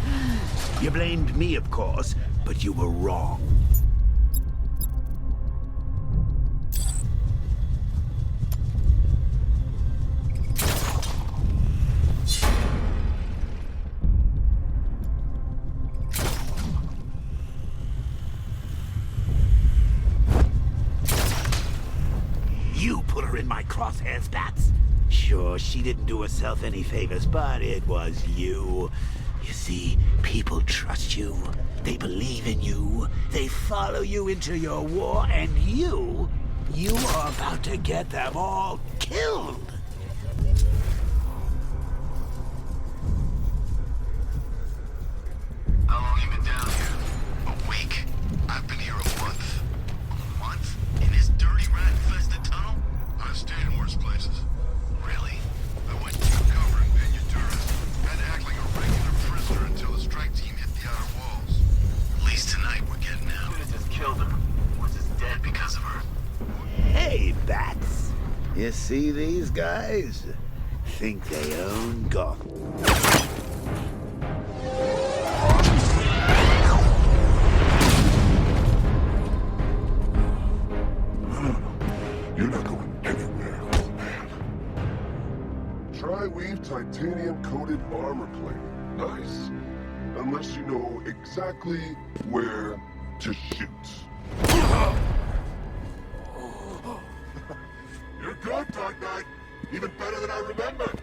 You blamed me, of course, but you were wrong. You put her in my crosshairs, Bats. Sure, she didn't do herself any favors, but it was you. You see, people trust you. They believe in you. They follow you into your war, and you are about to get them all killed. How long you been down here? A week? I've been here a month. A month? In this dirty rat-infested tunnel? I've stayed in worse places. Really? I went to cover in Ventura. Had to act like a regular prisoner until the strike team hit the outer walls. At least tonight we're getting out. Should've just killed her. Was just dead because of her. Hey, Bats. You see these guys? Think they own Gotham. You're not going anywhere, old man. Tri-weave titanium-coated armor plate. Nice. Unless you know exactly where to shoot. You're good, Dark Knight. Even better than I remembered.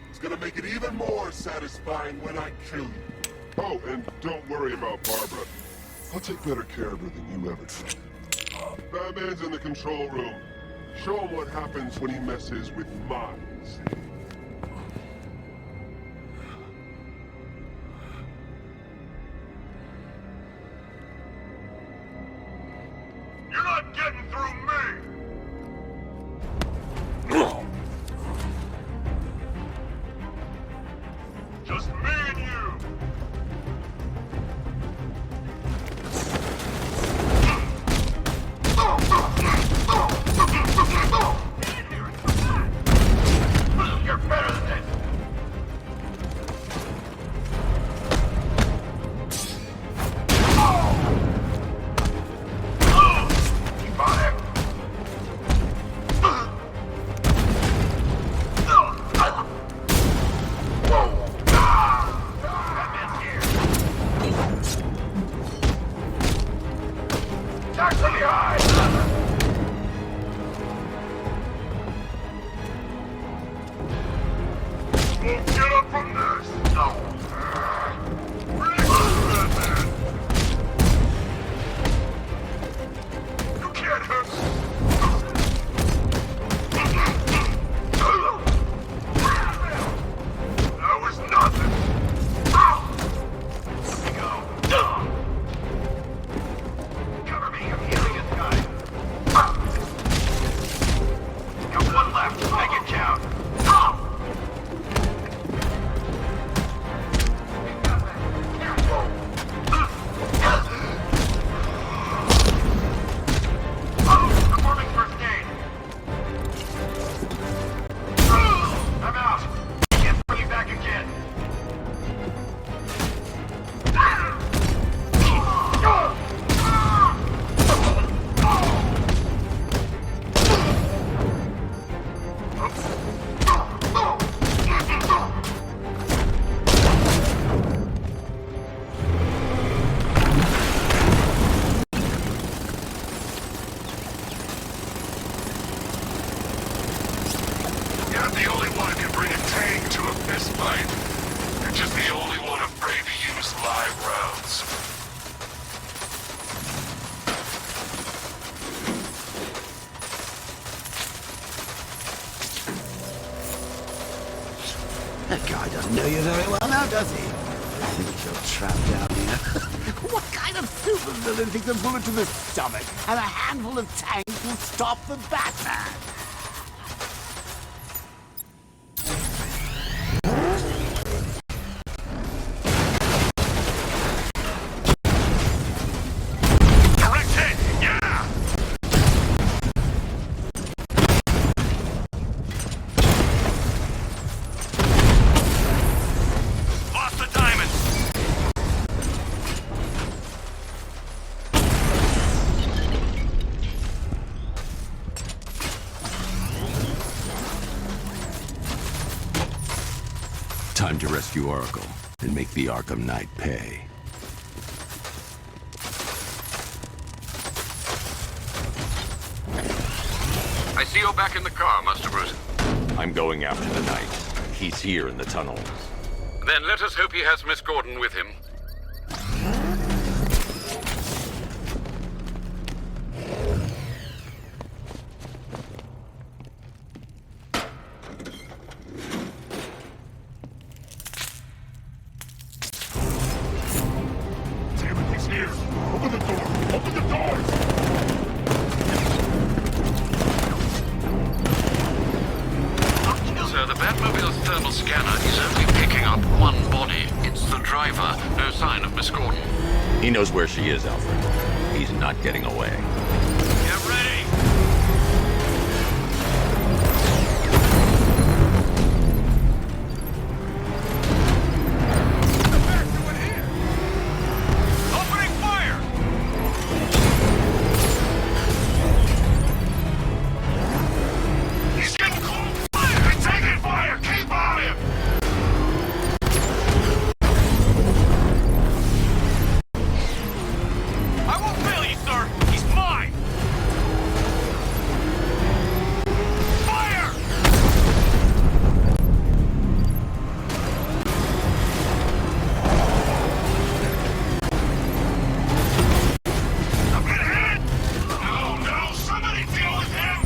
It's gonna make it even more satisfying when I kill you. Oh, and don't worry about Barbara. I'll take better care of her than you ever did. Batman's in the control room. Show him what happens when he messes with minds. You're not getting through me! Just me and you! You're better than this! Keep on it! Batman's here! Attack from behind! Won't get up from this! No! Batman! You can't hurt me! That was nothing! Let me go! Cover me, I'm healing this guy! Got one left, make it count! Performing first aid! I'm out! Can't bring you back again! You're not the only one who can bring a tank to a fist fight. You're just the only one afraid to use live rounds. That guy doesn't know you very well now, does he? Think you're trapped down here? What kind of supervillain thinks a bullet to the stomach and a handful of tanks will stop the Batman? Correct hit! Yeah! Lost the diamond! Time to rescue Oracle and make the Arkham Knight pay. I see you're back in the car, Master Bruce. I'm going after the Knight. He's here in the tunnels. Then let us hope he has Miss Gordon with him. Damn it, he's here! Open the door! Open the doors! So the Batmobile's thermal scanner is only picking up one body. It's the driver. No sign of Miss Gordon. He knows where she is, Alfred. He's not getting away. Get ready! Opening fire! He's getting cold fire! He's taking fire! Keep on him! I won't fail you, sir! He's mine! Fire! I'm getting hit! No, no! Somebody deal with him!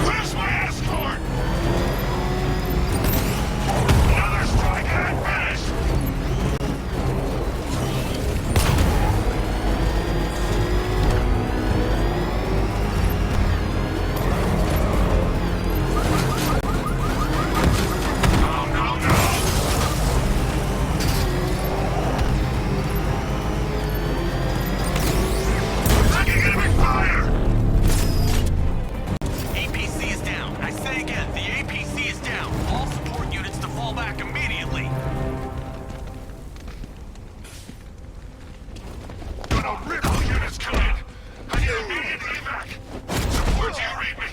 Where's my escort? Another strike and finished! No, no, no! Taking enemy fire! APC is down. I say again, the APC is down. All support units to fall back immediately. Gonna rip all units coming! I need immediate evac! Support, do you read me?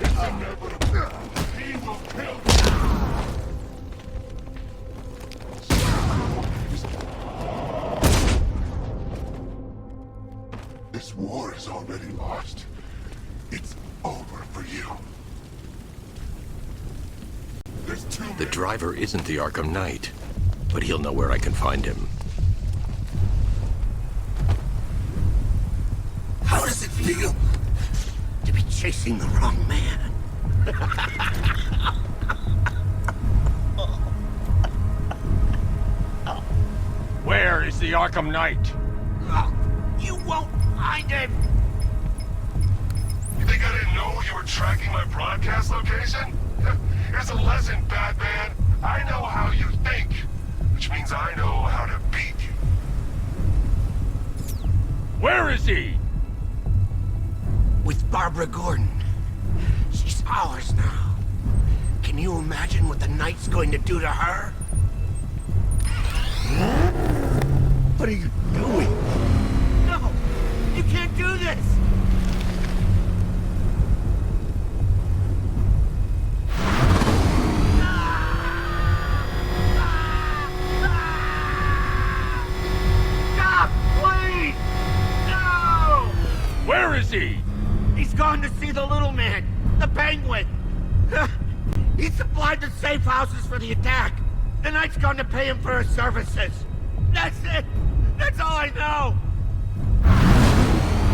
It's inevitable. He will kill you. This war is already lost. It's over for you. There's too The driver isn't the Arkham Knight, but he'll know where I can find him. How does it feel to be chasing the wrong man? Where is the Arkham Knight? You won't find him! You think I didn't know you were tracking my broadcast location? Here's a lesson, Batman. I know how you think, which means I know how to beat you. Where is he? With Barbara Gordon. She's ours now. Can you imagine what the Knight's going to do to her? What are you doing? No! You can't do this! Stop, please! No! Where is he? He's gone to see the little man, the Penguin. He supplied the safe houses for the attack. The Knight's gone to pay him for his services. That's it. That's all I know.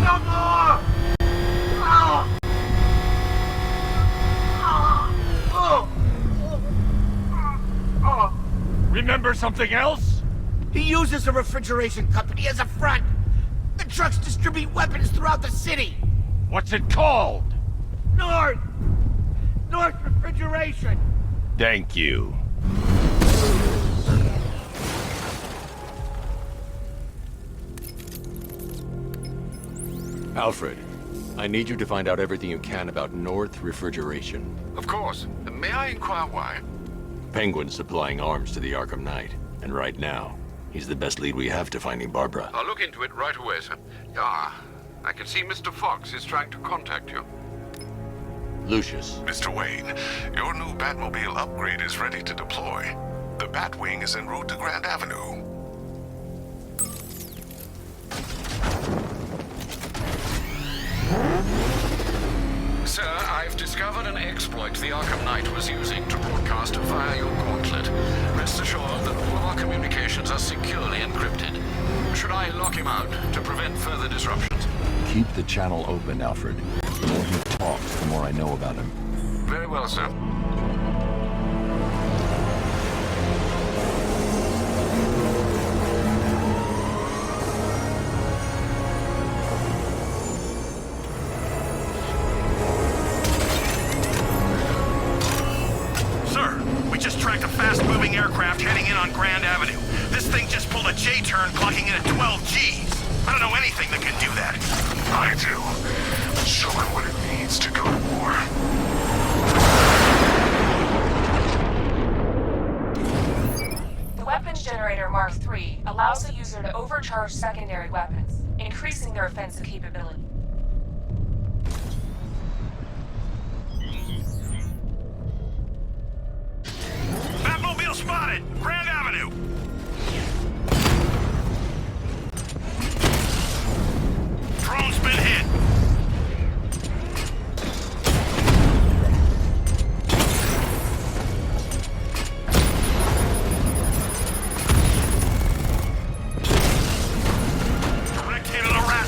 No more! Oh! Remember something else? He uses a refrigeration company as a front. The trucks distribute weapons throughout the city. What's it called? North Refrigeration. Thank you. Alfred, I need you to find out everything you can about North Refrigeration. Of course. May I inquire why? Penguin's supplying arms to the Arkham Knight, and right now, he's the best lead we have to finding Barbara. I'll look into it right away, sir. Ah, I can see Mr. Fox is trying to contact you. Lucius. Mr. Wayne, your new Batmobile upgrade is ready to deploy. The Batwing is en route to Grand Avenue. an exploit the Arkham Knight was using to broadcast via your gauntlet. Rest assured that all of our communications are securely encrypted. Should I lock him out to prevent further disruptions? Keep the channel open, Alfred. The more he talks, the more I know about him. Very well, sir. Tracked a fast-moving aircraft heading in on Grand Avenue. This thing just pulled a J-turn, clocking in at 12 Gs. I don't know anything that can do that. I do. Show him what it means to go to war. The weapons generator Mark III allows the user to overcharge secondary weapons, increasing their offensive capability. Spotted! Grand Avenue! Drone's been hit! Direct hit of the rat!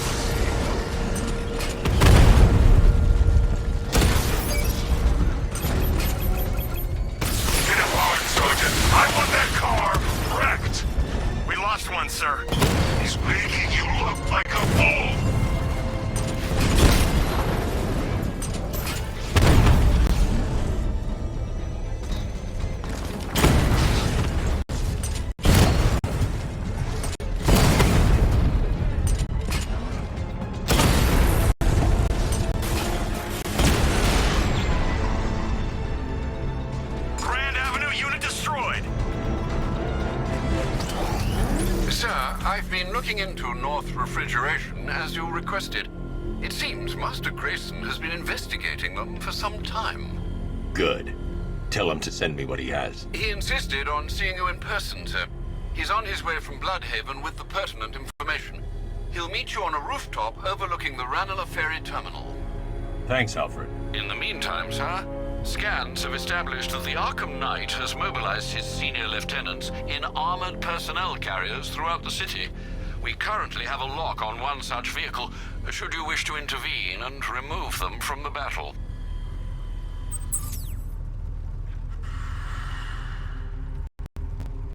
I want that car wrecked! We lost one, sir. He's making you look like a fool! I've been looking into North Refrigeration as you requested. It seems Master Grayson has been investigating them for some time. Good. Tell him to send me what he has. He insisted on seeing you in person, sir. He's on his way from Bloodhaven with the pertinent information. He'll meet you on a rooftop overlooking the Ranelagh Ferry Terminal. Thanks, Alfred. In the meantime, sir, scans have established that the Arkham Knight has mobilized his senior lieutenants in armored personnel carriers throughout the city. We currently have a lock on one such vehicle, should you wish to intervene and remove them from the battle.